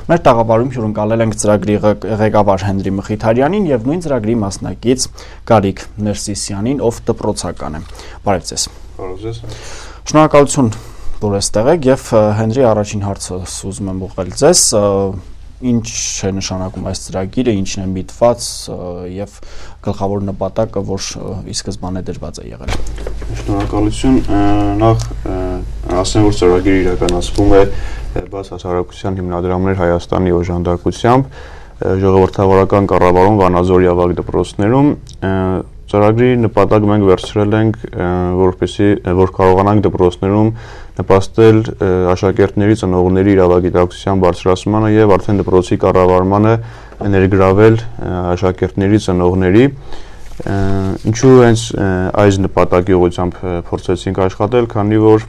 Մեր տաղավարում հյուրընկալել ենք ծրագրի ղեկավար Հենրի Մխիթարյանին եւ նույն ծրագրի մասնակից Գարիկ Ներսիսյանին, ով դպրոցական է։ Բարև ձեզ։ Բարև ձեզ։ Շնորհակալություն, որ այստեղ եք եւ Հենրի առաջին հարցը ուզում եմ ուղղել ձեզ։ Ինչ է նշանակում այս ծրագիրը, ինչն է միտված եւ գլխավոր նպատակը, որ ի սկզբանե դրված է եղել։ Շնորհակալություն։ Նախ ասեմ, որ ծրագիրը իրականացվում է բաց հասարակության հիմնադրամներ Հայաստանի օժանդակությամբ, ժողովրդավարական կառավարում Վանաձորի ավագ դպրոցներում։ Ծրագրի նպատակը մենք վերցրել ենք, որ կարողանանք դպրոցներում նպաստել աշակերտների ծնողների իրավագիտակցության բարձրացմանը եւ արդեն դպրոցի կառավարմանը ներգրավել աշակերտների ծնողների։ Ինչու հենց այս նպատակի ուղղությամբ փորձեցինք աշխատել, քանի որ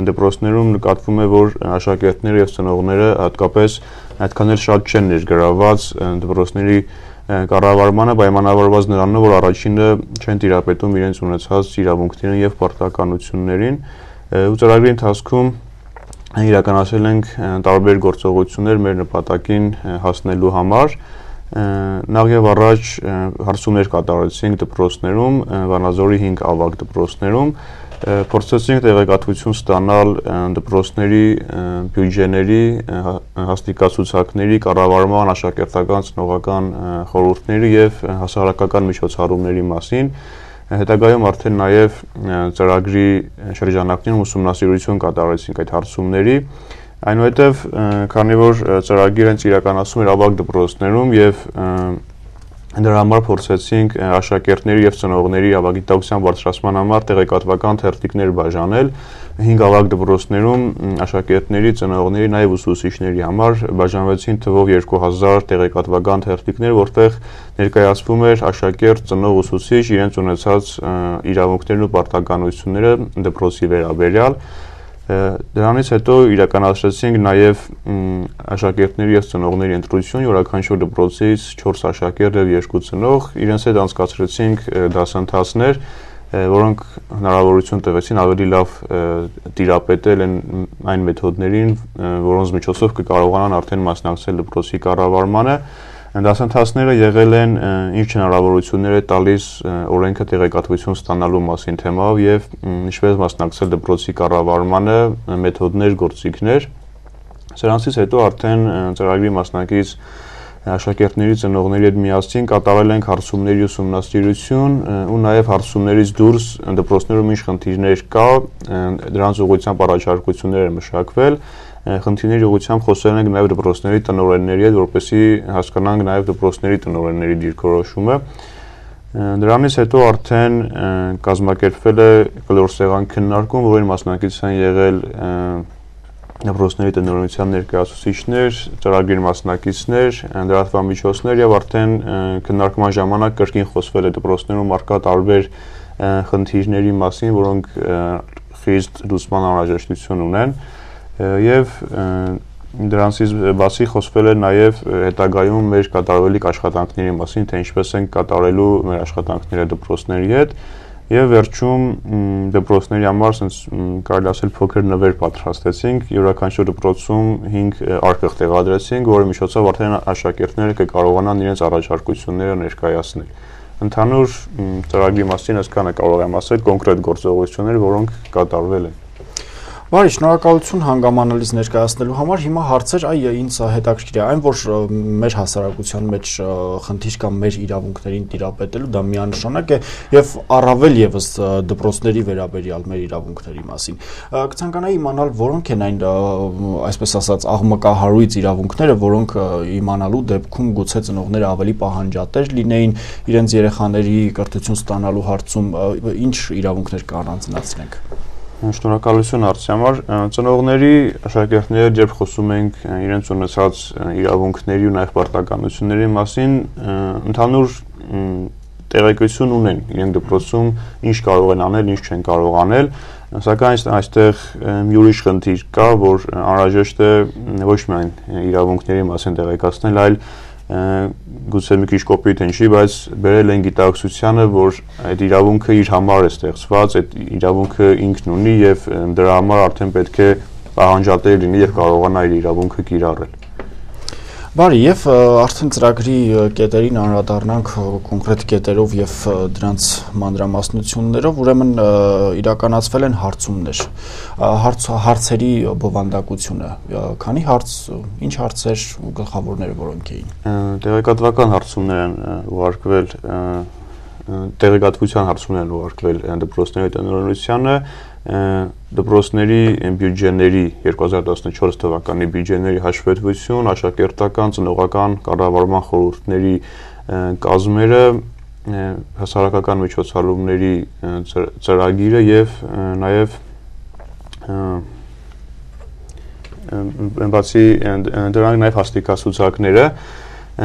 դպրոցներում նկատվում է, որ աշակերտները եւ ծնողները հատկապես այդքան էլ շատ չեն ներգրավված դպրոցների կառավարմանը, պայմանավորված նրանով, որ առաջինը չեն տիրապետում իրենց ունեցած իրավունքներին եւ պարտականություններին։ Ու ծրագրի ընթացքում իրականացրել ենք տարբեր գործողություններ մեր նպատակին հասնելու համար։ Նախ եւ առաջ հարցումներ կատարեցինք դպրոցներում, Վանաձորի 5 ավագ դպրոցներում, փորձեցինք տեղեկատվություն ստանալ դպրոցների բյուջեների, հաստիկացուցակների, կառավարման, աշակերտական ծնողական խորհուրդների եւ հասարակական միջոցառումների մասին։ Հետագայում արդեն նաեւ ծրագրի շրջանակներում ուսումնասիրություն կատարեցինք այդ հարցումների։ Այնուհետև, քանի որ ծրագիրը իրականացվում էր ավագ դպրոցներում եւ դրա համար փորձեցինք աշակերտների եւ ծնողների ավագիտակցության բարձրացման համար տեղեկատվական թերթիկներ բաժանել 5 ավագ դպրոցներում աշակերտների, ծնողների, նաեւ ուսուցիչների համար բաժանվեցին թվով 2000 տեղեկատվական թերթիկներ, որտեղ ներկայացվում էր աշակերտ, ծնող, ուսուցիչ իրենց ունեցած իրավունքներն ու պարտականությունները դպրոցի վերաբերյալ։ Դրանից հետո իրականացրեցինք նաև աշակերտների եւ ծնողների ընտրություն, յուրաքանչյուր դպրոցից 4 աշակերտ եւ 2 ծնող, իրենց հետ անցկացրեցինք դասընթացներ, որոնք հնարավորություն տվեցին ավելի լավ տիրապետել այն մեթոդներին, որոնց միջոցով կկարողանան արդեն մասնակցել դպրոցի կառավարմանը։ Դասընթացները եղել են ինչ հնարավորություններ է տալիս օրենքը տեղեկատվություն ստանալու մասին թեմայով եւ ինչպես մասնակցել դպրոցի կառավարմանը, մեթոդներ, գործիքներ։ Սրանցից հետո արդեն ծրագրի մասնակից աշակերտների ծնողների հետ միասին կատարել ենք հարցումների ուսումնասիրություն ու նաեւ հարցումներից դուրս դպրոցներում ինչ խնդիրներ կա, դրանց ուղղությամբ առաջարկություններ են մշակվել։ Խնդիրների ուղղությամբ խոսել ենք նաև դպրոցների տնօրենների հետ, որպեսզի հասկանանք նաև դպրոցների տնօրենների դիրքորոշումը։ Դրանից հետո արդեն կազմակերպվել է կլորսեղան քննարկում, որին մասնակից են եղել դպրոցների տնօրենության ներկայացուցիչներ, ծրագրի մասնակիցներ, լրատվամիջոցներ եւ արդեն քննարկման ժամանակ կրկին խոսվել է դպրոցներում առկա տարբեր խնդիրների մասին, որոնք խիստ լուծման անհրաժեշտություն ունեն։ Եվ դրանցից բացի խոսվել է նաև հետագայում մեր կատարվելիք աշխատանքների մասին, թե ինչպես ենք կատարելու մեր աշխատանքները դպրոցների հետ, եւ վերջում դպրոցների համար ասենց կարելի ասել փոքր նվեր պատրաստեցինք, յուրաքանչյուր դպրոցում 5 արկղ տեղադրեցինք, որի միջոցով արդեն աշակերտները կկարողանան իրենց առաջարկությունները ներկայացնել։ Ընդհանուր ծրագրի մասին այսքանը կարող եմ ասել, կոնկրետ գործողություններ, որոնք կատարվել են։ Բարի, շնորհակալություն հանգամանալից ներկայացնելու համար։ Հիմա հարցեր, ինձ հետաքրքիր է այն, որ մեր հասարակության մեջ խնդիր կա մեր իրավունքներին տիրապետելու, դա միանշանակ է եւ առավել եւս դպրոցների վերաբերյալ մեր իրավունքների մասին։ Կցանկանայի իմանալ, որոնք են այն, այսպես ասած, աղմկահարույց իրավունքները, որոնք իմանալու դեպքում գուցե ծնողները ավելի պահանջատեր լինեին իրենց երեխաների կրթություն ստանալու հարցում, ինչ իրավունքներ կանանցնացնենք։ Շնորհակալություն հարցի համար։ Ծնողների, աշակերտների երբ խոսում ենք իրենց ունեցած իրավունքների ու նաև պարտականությունների մասին, ընդհանուր տեղեկություն ունեն իրենք դպրոցում ինչ կարող են անել, ինչ չեն կարող անել, սակայն այստեղ մի ուրիշ խնդիր կա, որ անհրաժեշտ է ոչ միայն իրավունքների մասին տեղեկացնել, այլ գուցե մի քիչ կոպիտ հնչի, բայց բերել են գիտակցությանը, որ այդ իրավունքը իր համար է ստեղծված, այդ իրավունքը ինքն ունի եւ դրա համար արդեն պետք է պահանջատեր լինի եւ կարողանա իր իրավունքը կիրառել։ Բարի, եւ արդեն ծրագրի կետերին անդրադառնանք կոնկրետ կետերով եւ դրանց մանրամասնություններով, ուրեմն իրականացվել են հարցումներ, հարցերի բովանդակությունը, քանի հարց, ինչ հարցեր ու գլխավորները որոնք էին։ Տեղեկատվական հարցումներ են ուղարկվել, տեղեկատվության հարցումներ են ուղարկվել դպրոցների տնօրինությանը, դպրոցների բյուջեների 2014 թվականի բյուջեների հաշվետվություն, աշակերտական, ծնողական կառավարման խորհուրդների կազմերը, հասարակական միջոցառումների ծրագիրը եւ նաեւ բացի դրանք նաեւ հաստիկացուցակները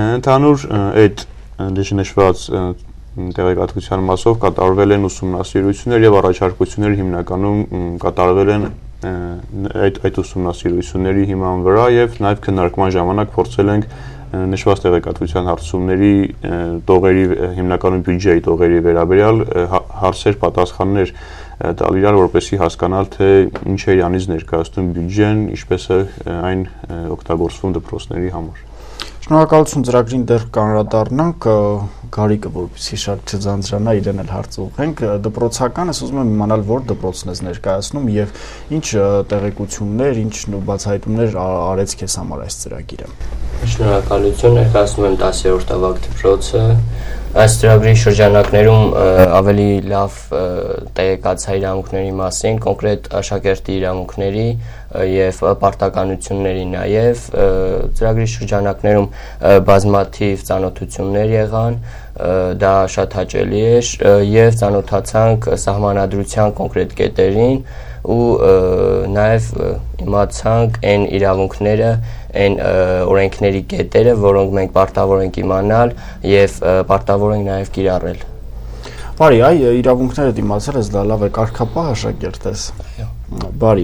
ընդհանուր այդ նշված տեղեկատվության մասով կատարվել են ուսումնասիրություններ եւ առաջարկությունները հիմնականում կատարվել են այդ ուսումնասիրությունների հիման վրա եւ նաեւ քննարկման ժամանակ փորձել ենք նշված տեղեկատվության հարցումների տողերի հիմնականում բյուջեի տողերի վերաբերյալ հարցեր պատասխաններ տալ իրար որպեսզի հասկանալ թե ինչ է իրանից ներկայացնում բյուջեն, ինչպես է այն օգտագործվում դպրոցների համար։ Շնորհակալություն ծրագրին դեռ կանրադառնանք Գարիկը որպեսզի շատ չձանձրանա իրեն էլ հարց ուղղենք դպրոցականս ուզում եմ իմանալ որ դպրոցն ես ներկայացնում եւ ինչ տեղեկություններ, ինչ բացահայտումներ արեց քեզ համար այս ծրագիրը։ Շնորհակալություն, ներկայացնում եմ 10-րդ ավագ դպրոցը։ Այս ծրագրի շրջանակներում ավելի լավ տեղեկացա իրավունքների մասին, կոնկրետ աշակերտի իրավունքների եւ պարտականությունների նաեւ ծրագրի շրջանակներում բազմաթիվ ծանոթություններ եղան, դա շատ հաճելի էր եւ ծանոթացանք սահմանադրության կոնկրետ կետերին ու նաեւ իմացանք այն իրավունքները, այն օրենքների կետերը, որոնք մենք պարտավոր ենք իմանալ եւ պարտավոր ենք նաեւ կիրառել։ Բարի, իրավունքները դիմացել ես, դա լավ է, կարգապահ աշակերտ ես։ Այո։ Բարի։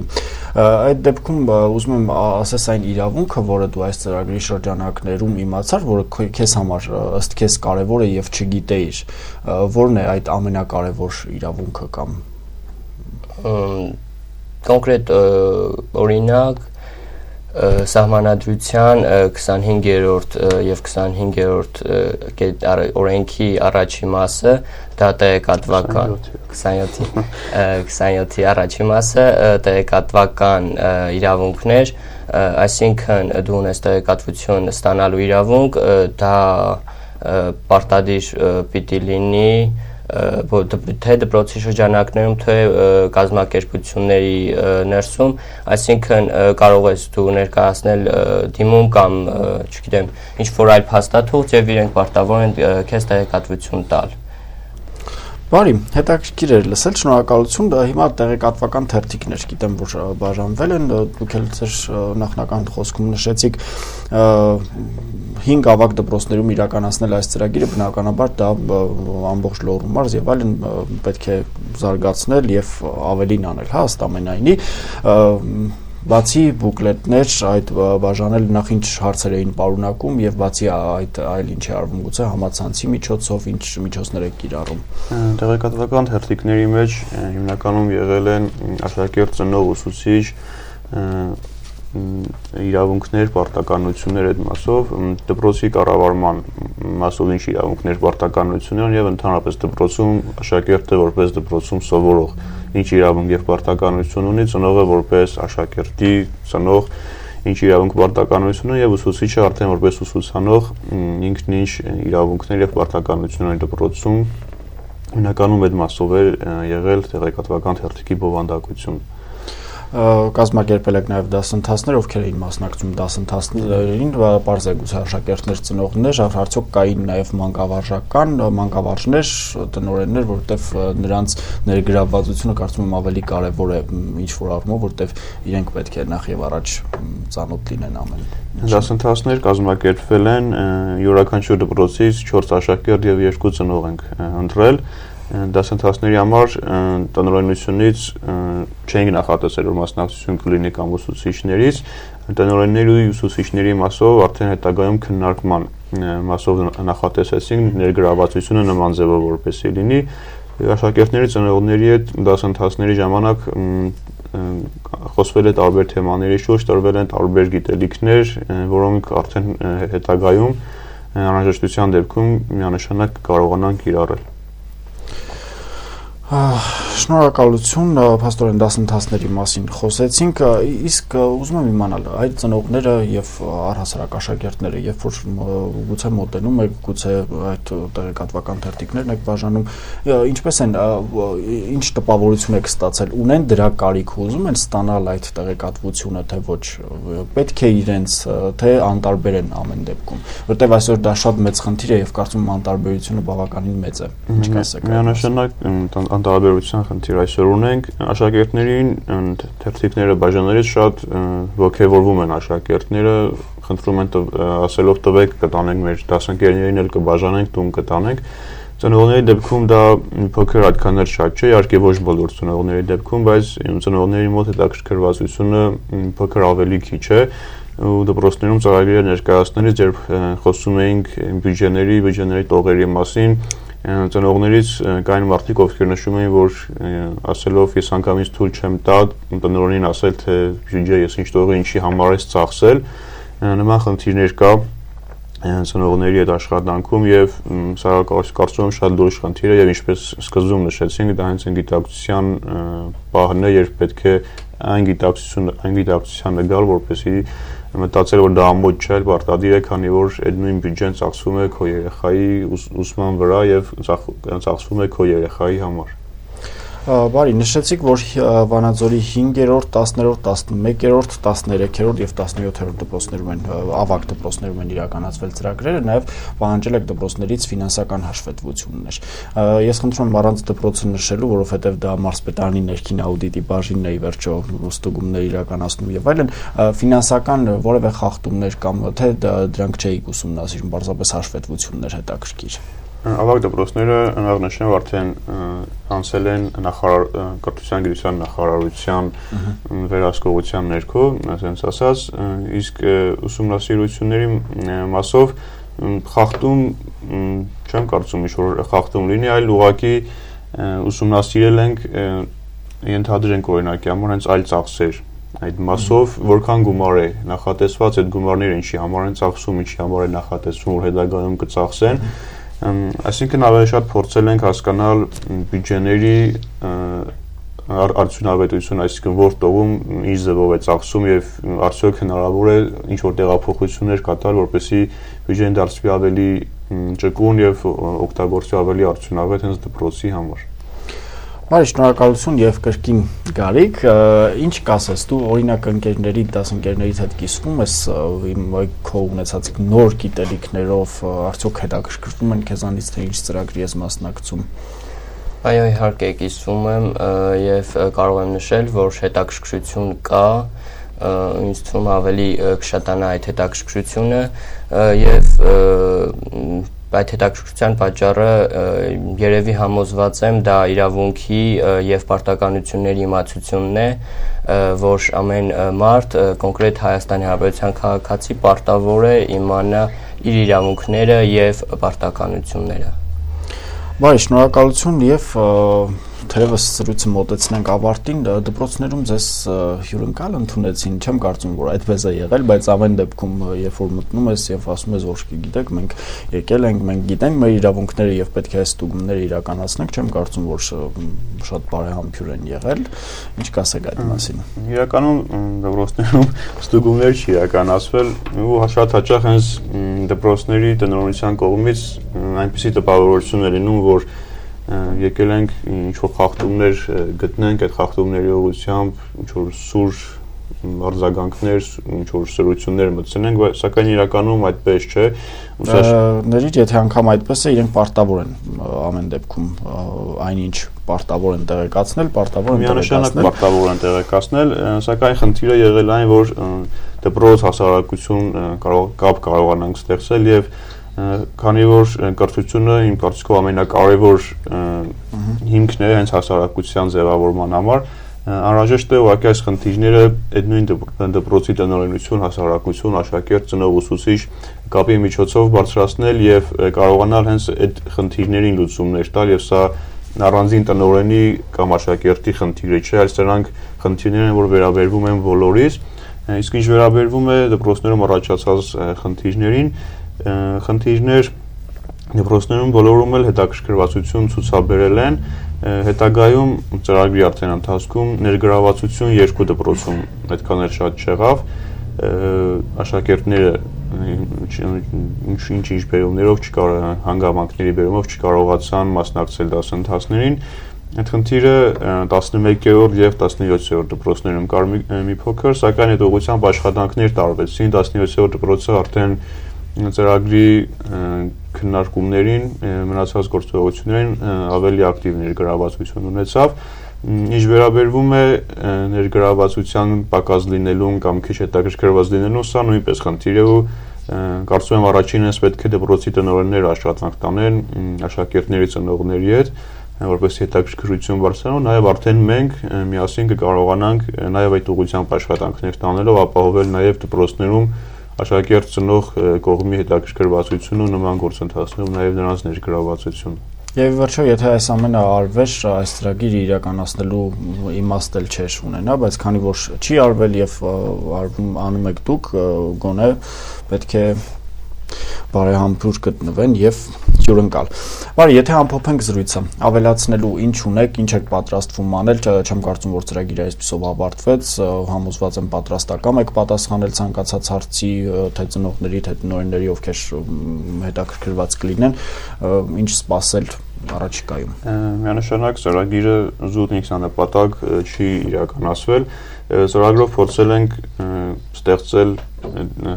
Այդ դեպքում ուզում եմ ասես այն իրավունքը, որը դու այս ծրագրի շրջանակներում իմացար, որը քեզ համար ըստ քեզ կարևոր է եւ չգիտեիր, որն է այդ ամենակարևոր իրավունքը կամ կոնկրետ օրինակ սահմանադրության 25-րդ եւ 25-րդ օրենքի առաջի մասը դա տեղեկատվական 27-ի առաջի մասը տեղեկատվական իրավունքներ, այսինքն դու ունես տեղեկատվություն ստանալու իրավունք, դա պարտադիր պիտի լինի թե դպրոցի շրջանակներում, թե կազմակերպությունների ներսում, այսինքն կարող ես դու ներկայացնել դիմում կամ, չգիտեմ, ինչ-որ այլ փաստաթուղթ եւ իրենք պարտավոր են քեզ տեղեկատվություն տալ։ Բարի, հետաքրքիր էր լսել, շնորհակալություն, հիմա տեղեկատվական թերթիկներ, գիտեմ, որ բաժանվել են, դուք էլ ձեր նախնական խոսքում նշեցիք 5 ավագ դպրոցներում իրականացնել այս ծրագիրը, բնականաբար դա ամբողջ Լոռու մարզ եւ այլն պետք է զարգացնել եւ ավելին անել, հա, ըստ ամենայնի, բացի բուկլետներ այդ բաժանել նախ ինչ հարցեր էին պարունակում եւ բացի այդ այլ ինչ է արվում գուցե համացանցի միջոցով ինչ միջոցներ է կիրառում։ Տեղեկատվական թերթիկների մեջ հիմնականում եղել են աշակերտ, ծնող, ուսուցիչ իրավունքներ, պարտականություններ այդ մասով, դպրոցի կառավարման մասով ինչ իրավունքներ, պարտականություններ եւ ընդհանրապես դպրոցում աշակերտը որպես դպրոցում սովորող ինչ իրավունք եւ պարտականություն ունի, ծնողը որպես աշակերտի ծնող ինչ իրավունք պարտականություն եւ ուսուցիչը արդեն որպես ուսուցանող ինքն ինչ իրավունքներ եւ պարտականություններ ունի դպրոցում, հիմնականում այդ մասով է եղել տեղեկատվական թերթիկի բովանդակություն։ Կազմակերպել եք նաև դասընթացներ, ովքեր էին մասնակցում դասընթացներին, պարզ է գուցե աշակերտներ, ծնողներ, արդյոք կային նաև մանկավարժներ, տնօրեններ, որովհետև նրանց ներգրավվածությունը կարծում եմ ավելի կարևոր է ինչ-որ առումով, որովհետև իրենք պետք է նախ եւ առաջ ծանոթ լինեն ամեն։ Դասընթացներ կազմակերպվել են յուրաքանչյուր դպրոցից 4 աշակերտ եւ 2 ծնող ենք ընտրել։ Դասընթացների համար տնօրենությունից չենք նախատեսել, որ մասնակցություն կլինի կամ ուսուցիչներից, տնօրենների ու ուսուցիչների մասով արդեն հետագայում քննարկման մասով նախատեսեցինք ներգրավվածությունը նման ձևով որպեսզի լինի։ Աշակերտների ծնողների հետ դասընթացների ժամանակ խոսվել է տարբեր թեմաների շուրջ, տրվել են տարբեր գիտելիքներ, որոնք արդեն հետագայում անհրաժեշտության դեպքում միանշանակ կարողանան կիրառել։ Շնորհակալություն, փաստորեն դասընթացների մասին խոսեցինք, իսկ ուզում եմ իմանալ, այդ ծնողները եւ առհասարակ աշակերտները, երբ որ գուցե մոտենում եք, գուցե այդ տեղեկատվական թերթիկներն եք բաժանում, ինչպես են, ինչ տպավորություն եք ստացել, ունեն դրա կարիք, ուզում են ստանալ այդ տեղեկատվությունը, թե ոչ, պետք է իրենց, թե անտարբեր են ամեն դեպքում, որտեղ այսօր դա շատ մեծ խնդիր է եւ կարծում եմ անտարբերությունը բավականին մեծ է։ Ինչ կասեք։ Միանշանակ տարբերության խնդիր այսօր ունենք, աշակերտներին թերթիկները բաժանելիս շատ ոգևորվում են աշակերտները, խնդրում են ասելով տվեք կտանենք մեր դասընկերներին էլ կբաժանենք, տուն կտանենք։ Ծնողների դեպքում դա փոքր այդքան էլ շատ չէ, իհարկե ոչ բոլոր ծնողների դեպքում, բայց ծնողների մոտ հետաքրքրվածությունը փոքր ավելի քիչ է ու դպրոցներում ծրագրերը ներկայացնելիս երբ խոսում էինք բյուջեների տողերի մասին, ծնողներից կային մարդիկ, ովքեր նշում էին, որ ասելով ես անգամից թույլ չեմ տա տնօրենին ասել, թե բյուջե ես ինչ տողը ինչի համար ես ծախսել, նման խնդիրներ կա ծնողների այդ աշխատանքում եւ սա կարծում եմ շատ լուրջ խնդիր է եւ ինչպես սկզբում նշեցինք, դա հենց գիտակցության պահն է, երբ պետք է այն գիտակցությանը գալ, որպեսզի մտածել որ դա ամոթ չէ, պարտադիր է, քանի որ այդ նույն բյուջեն ծախսվում է քո երեխայի ուսման վրա եւ ծախսվում է քո երեխայի համար։ Բարի, նշեցիք, որ Վանաձորի 5-րդ, 10-րդ, 11-րդ, 13-րդ եւ 17-րդ դպրոցներում են ավագ դպրոցներում են իրականացվել ծրագրերը, նաեւ պահանջել եք դպրոցներից ֆինանսական հաշվետվություններ։ Ես խնդրում եմ առանց դպրոցը նշելու, որովհետեւ դա մարզպետարանի ներքին աուդիտի բաժինն է ի վերջո ստուգումներ իրականացնում եւ այլն, ֆինանսական որևէ խախտումներ կամ թե դրանք չէիք ուսումնասիրում, բարձրապես հաշվետվություններ հետաքրքիր։ Ավագ դպրոցները նշեմ արդեն անցել են կրթության գիտության նախարարության վերահսկողության ներքո, ասենց ասած, իսկ ուսումնասիրությունների մասով խախտում չեմ կարծում ինչ-որ խախտում լինի, այլ ուղղակի ուսումնասիրել ենք, ենթադրենք օրինակի համար հենց այլ ծախսեր այդ մասով որքան գումար է նախատեսված, այդ գումարները ինչի համար են ծախսում, ինչի համար է նախատեսվում, որ հետագայում կծախսեն, այսինքն ավելի շատ փորձել ենք հասկանալ բյուջեների արդյունավետություն, այսինքն որ տողում ինչ ձևով է ծախսում եւ արդյոք հնարավոր է ինչ որ տեղափոխություններ կատարել, որպեսզի բյուջեն դարձվի ավելի ճկուն եւ օգտագործվի ավելի արդյունավետ հենց դպրոցի համար։ Բարի, շնորհակալություն եւ կրկին գալիք, ինչ կասես դու, օրինակ ընկերների, դասընկերներից հետ կիսվում ես քո ունեցած նոր գիտելիքներով, արդյոք հետաքրքրվում են քեզանից, թե ինչ ծրագրի ես մասնակցում։ Այո, իհարկե կիսվում եմ եւ կարող եմ նշել, որ հետաքրքրություն կա, ինձ թվում ավելի կշատանա այդ հետաքրքրությունը եւ այդ հետաքրքրության պատճառը երևի համոզված եմ դա իրավունքի եւ պարտականությունների իմացությունն է, որ ամեն մարդ կոնկրետ Հայաստանի Հանրապետության քաղաքացի պարտավոր է իմանա իր իրավունքները եւ պարտականությունները։ Բարի, շնորհակալություն եւ թերևս զրույցը մոտեցնենք ավարտին, դպրոցներում ձեզ հյուրընկալ ընդունեցին, չեմ կարծում, որ այդպես է եղել, բայց ամեն դեպքում, երբ որ մտնում ես եւ ասում ես, որ գիտեք, մենք եկել ենք, մենք գիտենք մեր իրավունքները եւ պետք է ստուգումները իրականացնենք, չեմ կարծում, որ շատ բարեհամբույր են եղել։ Ինչ կասեք այդ մասին։ Իրականում դպրոցներում ստուգումներ չի իրականացվել ու շատ հաճախ հենց դպրոցների տնօրինության կողմից այնպիսի տպավորություն է լինում, որ եկել ենք ինչ-որ խախտումներ գտնենք, այդ խախտումների ուղղությամբ ինչ-որ սուր արձագանքներ, ինչ-որ սրություններ մտցնենք, սակայն իրականում այդպես չէ։ Ների, եթե անգամ այդպես է, իրենք պարտավոր են ամեն դեպքում այնինչ պարտավոր են տեղեկացնել, միանշանակ պարտավոր են տեղեկացնել, սակայն խնդիրը եղել այն, որ դպրոց հասարակություն կապ կարողանանք ստեղծել եւ քանի որ կրթությունը իմ կարծիքով ամենակարևոր հիմքն է հենց հասարակության ձևավորման համար, անհրաժեշտ է ուղղակի այս խնդիրները այդ նույն դպրոցի տնօրինություն, հասարակություն, աշակերտ, ծնող, ուսուցիչ կապի միջոցով բարձրացնել եւ կարողանալ հենց այդ խնդիրներին լուծումներ տալ եւ սա առանձին տնօրենի կամ աշակերտի խնդիրը չէ, այլ սրանք խնդիրներ են, որ վերաբերվում են բոլորիս, իսկ ինչ վերաբերվում է դպրոցներում առաջացած խնդիրներին, խնդիրներ դպրոցներում բոլորում էլ հետաքրքրվածություն ցուցաբերել են, հետագայում ծրագրի արդեն ընթացքում ներգրավվածություն երկու դպրոցում այդքան էլ շատ չեղավ, աշակերտները ինչ բերումներով հանգամանքների բերումով չկարողացան մասնակցել դասընթացներին, այդ խնդիրը 11-րդ եւ 17-րդ դպրոցներում կար մի փոքր, սակայն այդ ուղղությամբ աշխատանքներ տարվեցին, 17-րդ դպրոցը արդեն ծրագրի քննարկումներին, մնացած գործողություններին ավելի ակտիվ ներգրավվածություն ունեցավ, ինչ վերաբերվում է ներգրավվածության պակաս լինելուն կամ քիչ հետաքրքրված լինելուն, սա նույնպես խնդիր է ու կարծում եմ առաջինս պետք է դպրոցի տնօրենները աշխատանք տանեն աշակերտների ծնողների հետ, որպես հետաքրքրություն բարձրանալու, նաև արդեն մենք միասին կկարողանանք նաև այդ ուղղությամբ աշխատանքներ տանելով ապահովել նաև դպրոցներում աշակերտ ծնող կողմի հետաքրքրվածությունը նման գործընթացներում նաև նրանց ներգրավվածությունը։ Եվ վերջո, եթե այս ամենը արվեր, այս ծրագիրը իրականացնելու իմաստ էլ չէր ունենա, բայց քանի որ չի արվել եւ անում եք դուք, գոնե պետք է բարեհամբույր գտնվեն եւ հյուրընկալ։ Բարի, եթե ամփոփենք զրույցը, ավելացնելու ինչ ունեք, ինչ եք պատրաստվում անել, չեմ կարծում, որ ծրագիրը այսպեսով ավարտվեց, համոզված եմ պատրաստական եք պատասխանել ցանկացած հարցի, թե ծնողների, թե տնօրենների, ովքեր հետաքրքրված կլինեն, ինչ սպասել առաջիկայում։ Միանշանակ ծրագիրը զուտ ինքնանպատակ չի իրականացվել, ծրագրով փորձել ենք ստեղծել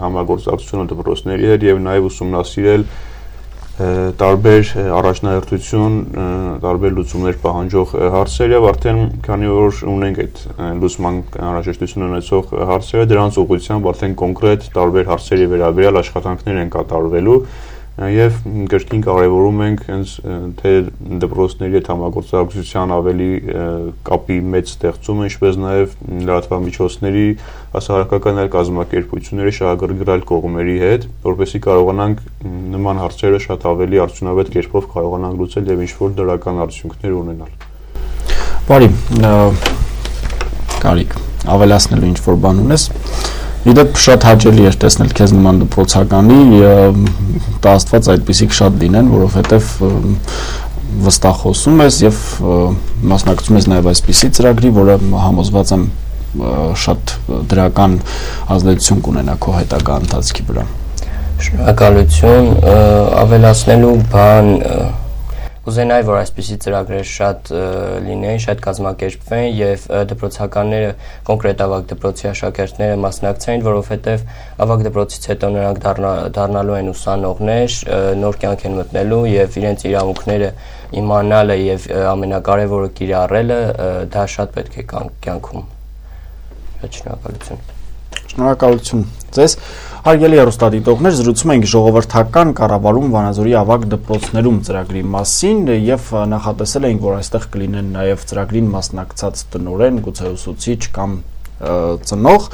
համագործակցությունը դպրոցների հետ եւ նաեւ ուսումնասիրել տարբեր առաջնահերթություն, տարբեր լուծումներ պահանջող հարցեր եւ արդեն քանի որ ունենք այդ լուծման անհրաժեշտություն ունեցող հարցերը, դրանց ուղղությամբ արդեն կոնկրետ տարբեր հարցերի վերաբերյալ աշխատանքներ են կատարվելու եւ կրկին կարեւորում ենք հենց թե դպրոցների հետ համագործակցության ավելի կապի մեծ ստեղծումը, ինչպես նաեւ լրատվամիջոցների հասարակական այլ կազմակերպությունների շահագրգռալ կողմերի հետ, որպեսզի կարողանանք նման հարցերը շատ ավելի արդյունավետ կերպով կարողանանք լուծել եւ ինչ-որ դրական արդյունքներ ունենալ։ Բարի, Կարիկ, ավելացնելու ինչ-որ բան ունես։ Իդեպ շատ հաճելի էր տեսնել քեզ նման դպրոցականի, տա Աստված այդպիսիք շատ լինեն, որովհետև վստահ խոսում ես եւ մասնակցում ես նաեւ այսպիսի ծրագրի, որը համոզված եմ շատ դրական ազդեցություն կունենա քո հետագա ընթացքի վրա։ Շնորհակալություն, ավելացնելու բան Ուզենայի, որ այսպիսի ծրագրեր շատ լինեն, շատ կազմակերպվեն եւ դպրոցականները, կոնկրետ ավագ դպրոցի աշակերտները մասնակցեն, որովհետեւ ավագ դպրոցից հետո նրանք դառնալու են ուսանողներ, նոր կյանք են մտնելու եւ իրենց իրավունքները իմանալը եւ ամենակարևորը կիրառելը դա շատ պետք է կյանքում։ Շնորհակալություն։ Շնորհակալություն ձեզ։ Հարգելի հեռուստադիտողներ, զրուցում ենք ժողովրդական կառավարում Վանաձորի ավագ դպրոցներում ծրագրի մասին եւ նախատեսել էինք, որ այստեղ կլինեն նաեւ ծրագրին մասնակցած տնօրեն, գուցե ուսուցիչ կամ ծնող,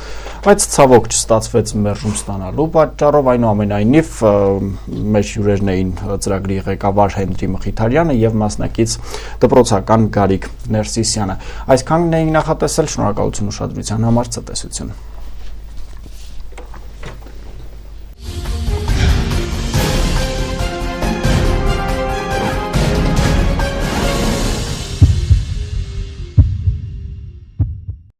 բայց ցավոք չստացվեց մերժում ստանալու պատճառով, այնուամենայնիվ մեր հյուրերն էին ծրագրի ղեկավար Հենրի Մխիթարյանը եւ մասնակից դպրոցական Գարիկ Ներսիսյանը։ Այսքանն էինք նախատեսել, շնորհակալություն ուշադրության համար, ցտեսություն։